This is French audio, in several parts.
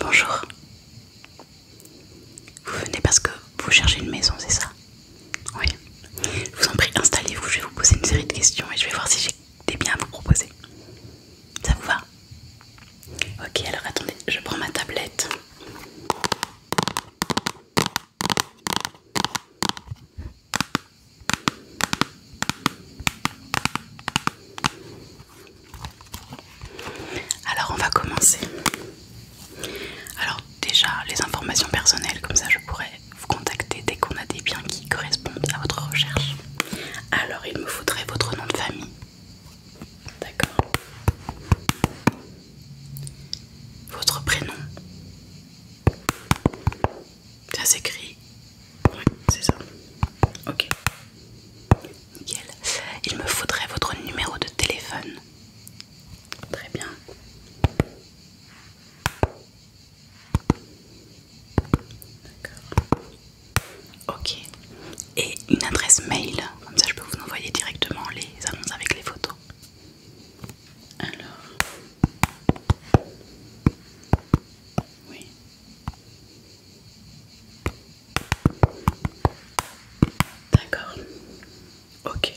bonjour. Vous venez parce que vous cherchez une maison, c'est ça? Oui. Je vous en prie, installez-vous, je vais vous poser une série de questions et je vais voir si j'ai des biens à vous proposer. Ça vous va? Ok, alors attendez, je prends ma tablette. Alors on va commencer. Alors déjà, les informations personnelles, comme ça je pourrais vous contacter dès qu'on a des biens qui correspondent à votre recherche. Alors il me faudrait votre nom de famille. D'accord. Votre prénom. Ça s'écrit. Oui, c'est ça. Ok. Nickel. Il me faudrait votre numéro de téléphone. Très bien. D'accord. Ok. Et une adresse mail, comme ça je peux vous envoyer directement les annonces avec les photos. Alors. Oui. D'accord. Ok.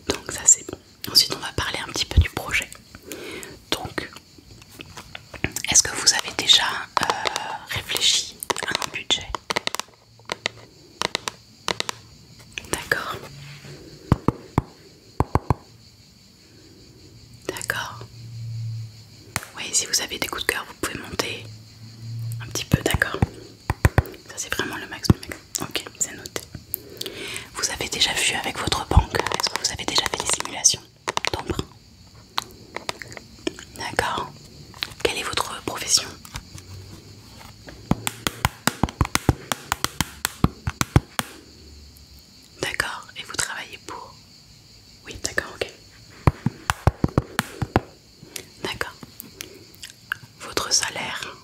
Donc ça c'est bon. Ensuite on va parler un petit peu du projet. Donc, est-ce que vous avez déjà réfléchi à un budget? D'accord. D'accord. Oui, si vous avez des coups de cœur, vous pouvez monter un petit peu, d'accord. Ça c'est vraiment le max du max. Ok, c'est noté. Vous avez déjà vu avec votre banque? Est-ce que vous avez déjà fait des simulations d'emprunt? D'accord. Quelle est votre profession? D'accord. Et vous travaillez pour? Oui, d'accord, ok. D'accord. Votre salaire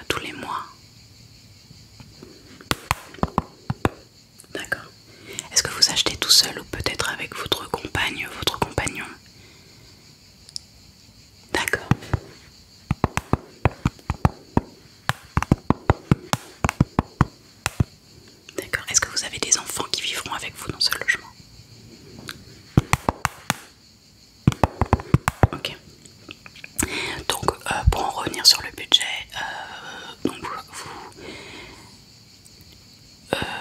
tous les mois? D'accord. Est-ce que vous achetez tout seul ou peut-être avec votre compagne, votre compagnon? D'accord. D'accord. Est-ce que vous avez des enfants qui vivront avec vous dans ce logement? Ok. Donc, pour en revenir sur le budget,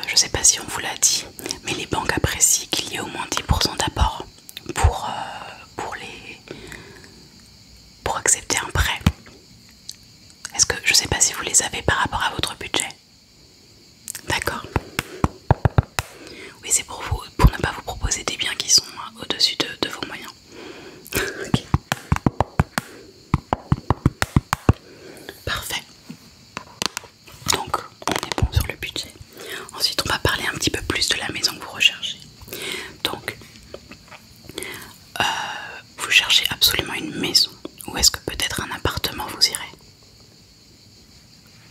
je sais pas si on vous l'a dit, mais les banques apprécient qu'il y ait au moins 10% d'apport pour accepter un prêt. Est-ce que je sais pas si vous les avez par rapport à votre budget? D'accord. Oui, c'est pour vous, pour ne pas vous proposer des biens qui sont au-dessus de vos moyens. Ok. Parfait. Donc, on est bon sur le budget. Ensuite, on va parler un petit peu plus de la maison que vous recherchez. Donc, vous cherchez absolument une maison ou est-ce que peut-être un appartement vous irait?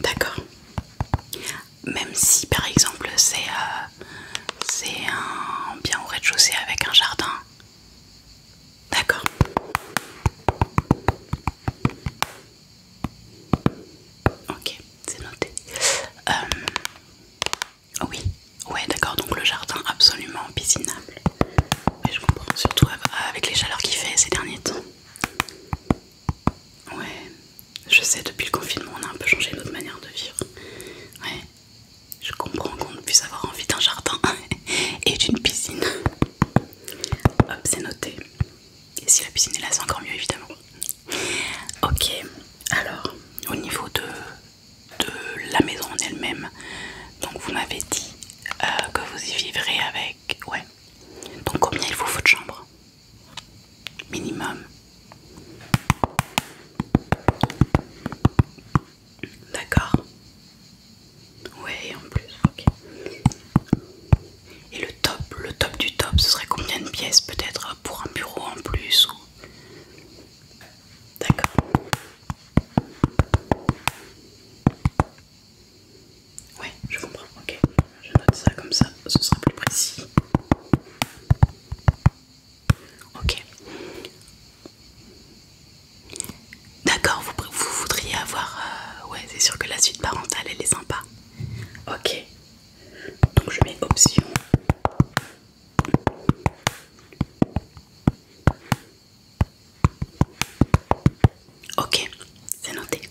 D'accord. Même si par exemple c'est un bien au rez-de-chaussée avec un jardin. D'accord. Ok, c'est noté. Oui, ouais, d'accord, donc le jardin absolument piscinable. Et je comprends, surtout avec les chaleurs qu'il fait ces derniers temps. Ouais, je sais, depuis le confinement, on a un peu changé notre manière de vivre. Ouais, je comprends qu'on puisse avoir envie d'un jardin et d'une piscine. Hop, c'est noté. Et si la piscine est là, c'est encore mieux, évidemment. Ok, alors, au niveau de la maison en elle-même, donc vous m'avez dit que vous y vivrez avec... Ouais. Donc combien il vous faut de chambres? Minimum. D'accord. Ouais, c'est sûr que la suite parentale elle est sympa. Ok, donc je mets option. Ok, c'est noté.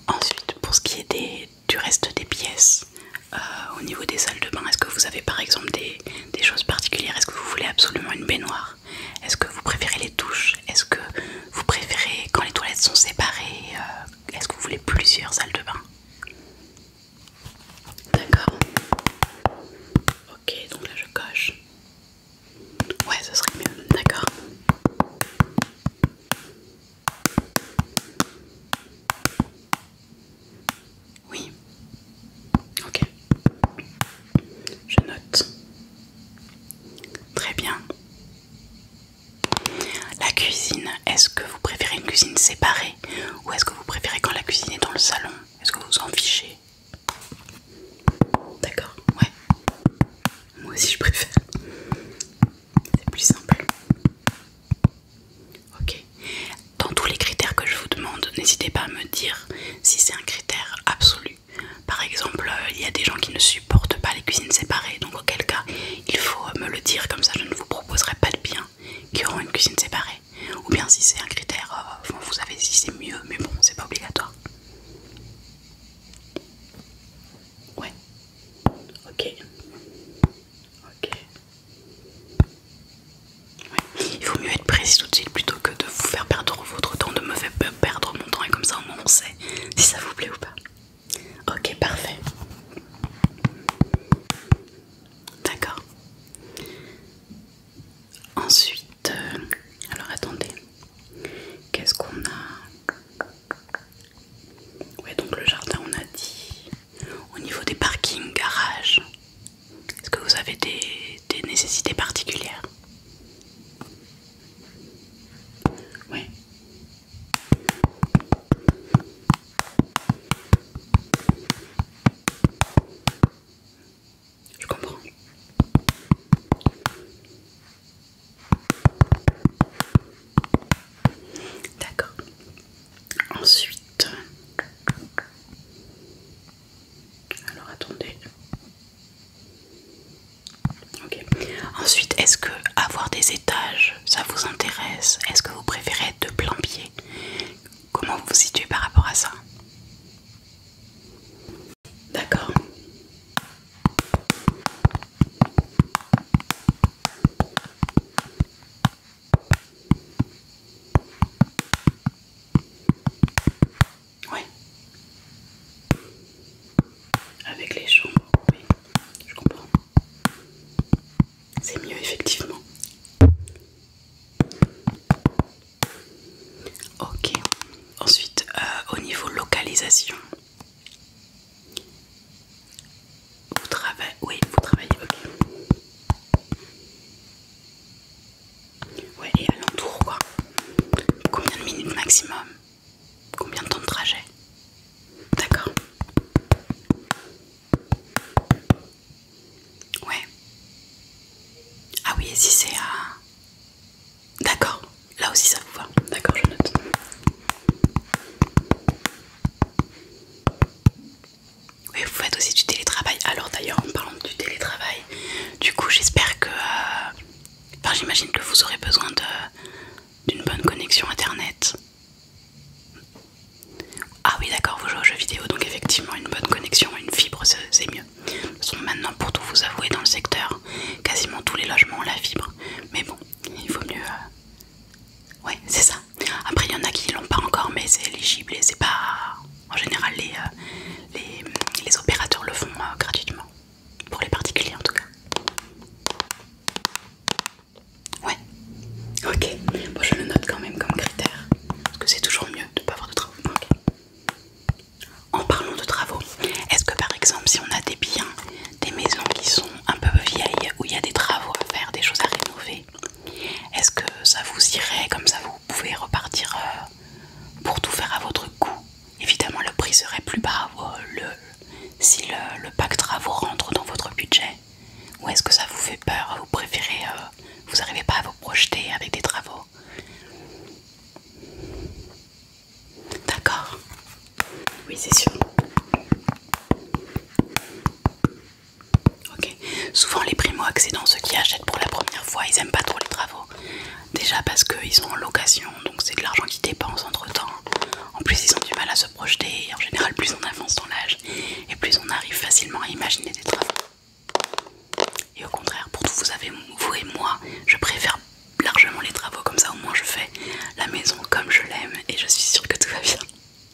Ensuite, pour ce qui est du reste des pièces, au niveau des salles de bain, est-ce que vous avez par exemple des choses particulières? Est-ce que vous voulez absolument une baignoire? Est-ce que vous préférez les douches? Est-ce que vous préférez quand les toilettes sont séparées? Est-ce que vous voulez plusieurs salles de bain? D'accord. Ok, donc là je coche. Ouais, ce serait mieux. D'accord. Oui. Ok. Je note. Très bien. La cuisine, est-ce que vous préférez une cuisine séparée ou est-ce que vous préférez quand la cuisine est dans le salon? Est-ce que vous en fichez? D'accord, ouais. Moi aussi je préfère. C'est plus simple. Ok. Dans tous les critères que je vous demande, n'hésitez pas à me dire si c'est un critère absolu. Par exemple, il y a des gens qui ne supportent pas les cuisines séparées, donc auquel cas il faut me le dire, comme ça je ne vous proposerai pas de biens qui auront une cuisine séparée. Ou bien si c'est un critère, vous savez si c'est mieux, mais bon, c'est pas obligatoire. Ouais. Ok. Ok. Ouais. Il vaut mieux être précis tout de suite plutôt que de vous faire perdre votre temps, de me faire perdre mon temps, et comme ça au moins on sait si ça vous plaît ou pas. Ok, parfait. D'accord. Ensuite, alors attendez, qu'est-ce qu'on a? Ouais, donc le jardin on a dit. Au niveau des parkings, garages, est-ce que vous avez des nécessités particulières? Ouais. Je comprends. D'accord. Ensuite, alors attendez. Ok. Ensuite, est-ce que avoir des étages, ça vous intéresse? Est-ce que vous préférez être de plein pied? Comment vous vous situez par rapport à ça? D'accord. Ouais. Avec les chambres, oui, je comprends. C'est mieux effectivement. Ok. Ensuite, au niveau localisation, vous travaillez. Oui, vous travaillez, ok. Ouais, et alentour quoi. Combien de minutes maximum? Combien de temps de trajet? D'accord. Ouais. Ah oui, et si c'est à... D'accord. Là aussi ça vous va. D'accord, je note. Oui, vous faites aussi du télétravail. Alors d'ailleurs, en parlant du télétravail, du coup j'espère que... Enfin, j'imagine que vous aurez besoin d'une bonne connexion internet. Ah oui d'accord, vous jouez aux jeux vidéo, donc effectivement une bonne connexion, une fibre c'est mieux. De toute façon maintenant, pour tout vous avouer, dans le secteur, quasiment tous les logements ont la fibre. Mais bon, il vaut mieux... Ouais, c'est ça. Après il y en a qui l'ont pas encore, mais c'est éligible et c'est pas... En général les opérateurs le font gratuitement. Pour les particuliers en tout cas. Ouais. Ok, bon je le note quand même comme critère. Parce que c'est toujours mieux de ne pas avoir de travaux. Ok. En parlant de travaux, est-ce que par exemple si on a des biens, des maisons qui sont un peu vieilles, où il y a des travaux à faire, des choses à rénover, est-ce que ça vous irait, comme ça vous pouvez repartir pour tout faire à votre goût? Évidemment le prix serait plus bas oui, c'est sûr. Ok. Souvent les primo-accédants, ceux qui achètent pour la première fois, ils aiment pas trop les travaux. Déjà parce qu'ils sont en location, donc c'est de l'argent qu'ils dépensent entre temps. En plus ils ont du mal à se projeter, et en général plus on avance dans l'âge, et plus on arrive facilement à imaginer des travaux. Et au contraire, pour tout vous savez, vous et moi, je préfère largement les travaux, comme ça au moins je fais la maison comme je l'aime, et je suis sûre que tout va bien.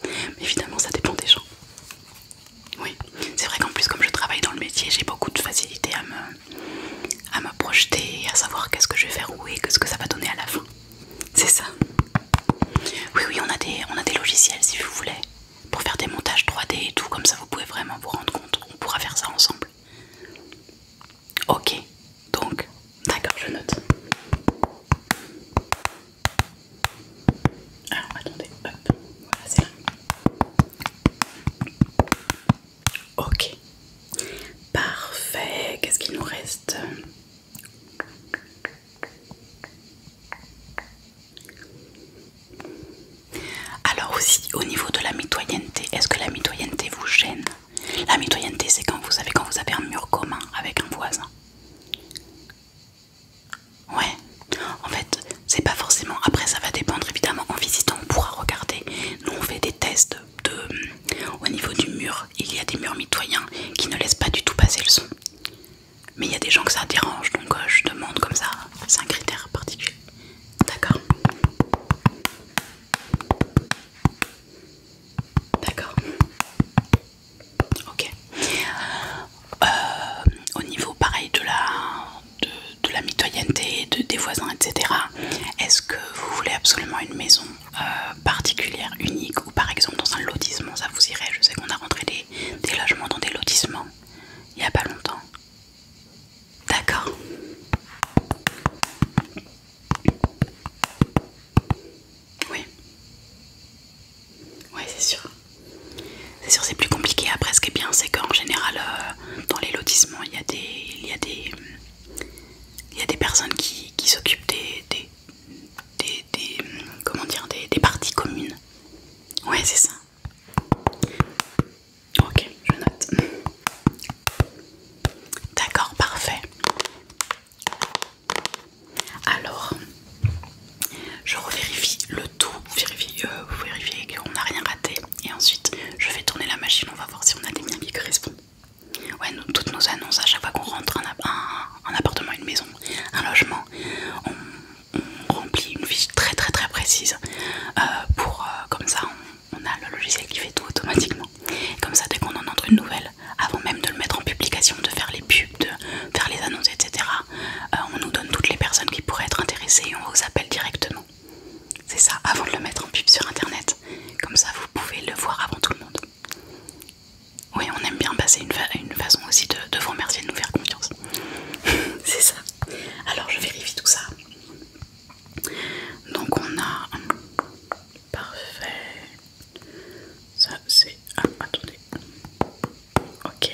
Mais évidemment ça dépend des gens. Oui, c'est vrai qu'en plus comme je travaille dans le métier, j'ai beaucoup de facilité à me projeter, à savoir qu'est-ce que je vais faire où et qu'est-ce que ça va donner à la fin. C'est ça. Oui, oui, on a des logiciels si vous voulez, pour faire des montages 3D et tout, comme ça vous pouvez vraiment vous rendre compte. On pourra faire ça ensemble. Ok, donc, d'accord, je note. Alors, attendez, hop, voilà, c'est là. Ok, parfait, qu'est-ce qu'il nous reste? Alors aussi, au niveau de la mitoyenneté, est-ce que la mitoyenneté vous gêne? La mitoyenneté, c'est quand vous avez un mur commun avec un voisin. Ouais, en fait, c'est pas forcément. Après, ça va dépendre évidemment. En visitant, on pourra regarder. Nous, on fait des tests au niveau du mur. Il y a des murs mitoyens qui ne laissent pas du tout passer le son. Mais il y a des gens que ça dérange, donc je demande comme ça. C'est un critère particulier. D'accord. D'accord. Ok. Au niveau pareil de la mitoyenneté, des voisins, etc. Est-ce que vous voulez absolument une maison particulière, unique, ou par exemple dans un lotissement, ça vous irait? Je sais qu'on a rentré des logements dans des lotissements il n'y a pas longtemps. D'accord. Oui. Oui, c'est sûr. C'est sûr, c'est plus compliqué. Après, ce qui est bien, c'est qu'en général, dans les lotissements, il y a des personnes qui s'occupent comment dire, des parties communes. Ouais, c'est ça. Ok, je note. D'accord, parfait. Alors, je revérifie le tout, vous vérifiez qu'on n'a rien raté, et ensuite je vais tourner la machine, on va voir si on a des biens qui correspondent. Ouais, toutes nos annonces, à chaque fois qu'on rentre un appartement, une maison, un logement, on remplit une fiche très très très précise comme ça on a le logiciel qui fait tout automatiquement. Comme ça, dès qu'on en entre une nouvelle, avant même de le mettre en publication, de faire les pubs, de faire les annonces, etc., on nous donne toutes les personnes qui pourraient être intéressées et on vous appelle directement. C'est ça, avant de le mettre en pub sur internet. Comme ça, vous pouvez le voir avant tout le monde. Oui, on aime bien passer une façon aussi de vous remercier de nous faire confiance. C'est ça. Alors, je vérifie tout ça. Donc, on a... Parfait. Ça, c'est... Ah, attendez. Ok.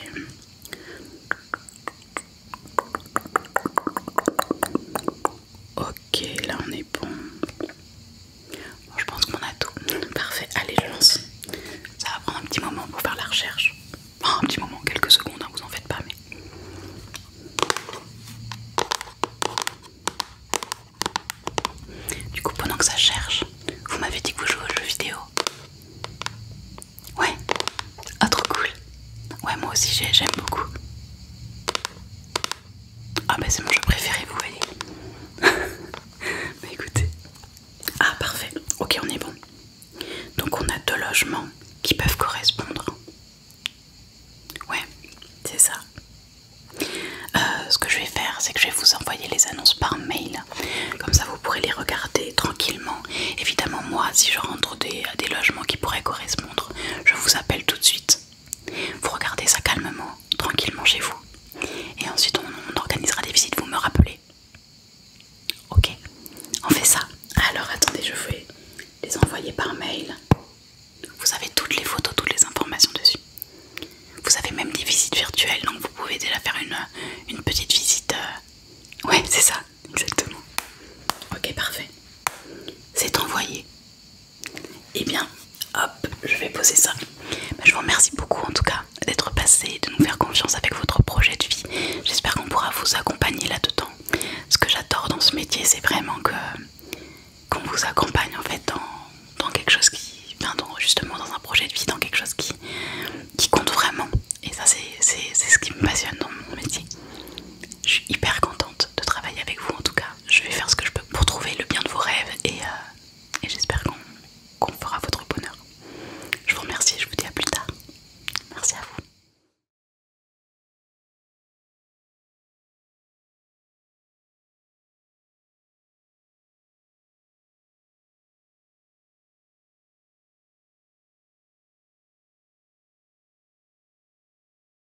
Ok, là, on est bon. Bon, je pense qu'on a tout. Parfait. Allez, je lance. Ça va prendre un petit moment pour faire la recherche. Enfin, un petit moment, quelques secondes, hein, vous en faites pas, mais... Du coup, pendant que ça cherche, vous m'avez dit que vous jouez aux jeux vidéo. Ouais. Ah, trop cool. Ouais, moi aussi, j'aime beaucoup. Ah bah c'est mon jeu préféré, vous voyez. Bah écoutez. Ah parfait, ok, on est bon. Donc on a 2 logements qui peuvent correspondre. Ouais, c'est ça. Ce que je vais faire, c'est que je vais vous envoyer les annonces par mail. Comme ça vous pourrez les regarder tranquillement. Évidemment, moi, si je rentre des logements qui pourraient correspondre, je vous appelle tout de suite. Vous regardez ça calmement, tranquillement chez vous. Et ensuite on organisera des visites, vous me rappelez. Ok, on fait ça. Alors attendez, je vais les envoyer par mail. Vous avez toutes les photos, toutes les informations dessus. Vous avez même des visites virtuelles, donc vous pouvez déjà faire une petite visite. Ouais, c'est ça, exactement. Ok, parfait. C'est envoyé. Et bien, hop, je vais poser ça. Bah, Je vous remercie beaucoup en tout cas d'être passé, de nous faire confiance avec votre projet de vie. J'espère qu'on pourra vous accompagner là-dedans. Ce que j'adore dans ce métier, c'est vraiment qu'on vous accompagne en fait dans quelque chose qui, enfin, justement dans un projet de vie, dans quelque chose qui compte vraiment. Et ça c'est ce qui me passionne dans mon métier. Je suis hyper